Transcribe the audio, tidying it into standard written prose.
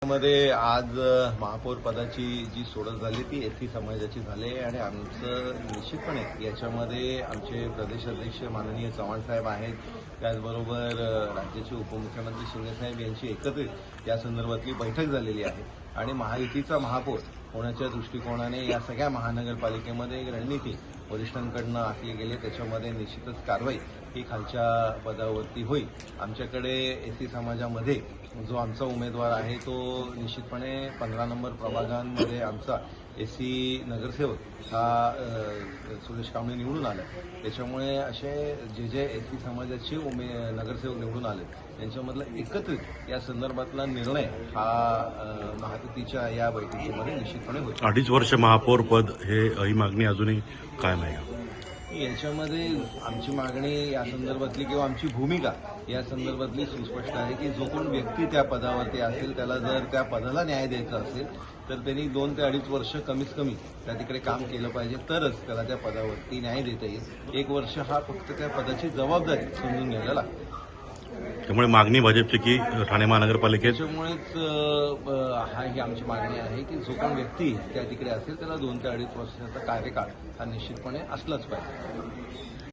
मध्ये आज महापौर पदाची जी सोडत झाली ती एससी समाजाची झाली आहे आणि आमचं निश्चितपणे याच्यामध्ये आमचे प्रदेश अध्यक्ष माननीय चव्हाण साहेब आहेत, त्याचबरोबर राज्याचे उपमुख्यमंत्री शिंदेसाहेब यांची एकत्रित या संदर्भातली बैठक झालेली आहे आणि महायुतीचा महापौर होण्याच्या दृष्टिकोनाने या सगळ्या महानगरपालिकेमध्ये एक रणनीती वरिष्ठांकडून आखली गेली, त्याच्यामध्ये निश्चितच कारवाई ही खालच्या पदावरती होईल। आमच्याकडे एससी समाजामध्ये जो आमचा उमेदवार आहे तो निश्चितपणे 15 नंबर प्रभागांमध्ये आमचा एससी नगरसेवक हा सुरेश कांबळे निवडून आला। त्याच्यामुळे असे जे एससी समाजाचे नगरसेवक निवडून आले त्यांच्यामधला एकत्रित या संदर्भातला निर्णय हा महायुतीच्या या बैठकीमध्ये निश्चितपणे होईल। 2.5 वर्ष महापौर पद ही मागणी अजूनही कायम आहे। याच्यामध्ये आमची मागणी या संदर्भातली किंवा आमची भूमिका या संदर्भातली सुस्पष्ट आहे की जो कोण व्यक्ती त्या पदावरती असेल त्याला जर त्या पदाला न्याय द्यायचा असेल तर त्यांनी 2 ते 2.5 वर्ष कमीत कमी त्या तिकडे काम केलं पाहिजे, तरच त्याला त्या पदावरती न्याय देता येईल। 1 वर्ष हा फक्त त्या पदाची जबाबदारी समजून घ्यायला लागते। त्यामुळे मागणी भाजपची की ठाणे महानगरपालिकेत त्याच्यामुळेच ही आमची मागणी आहे की जो कोण व्यक्ती त्या तिकडे असेल त्याला 2 ते 2.5 वर्षाचा कार्यकाळ हा निश्चितपणे असलाच पाहिजे।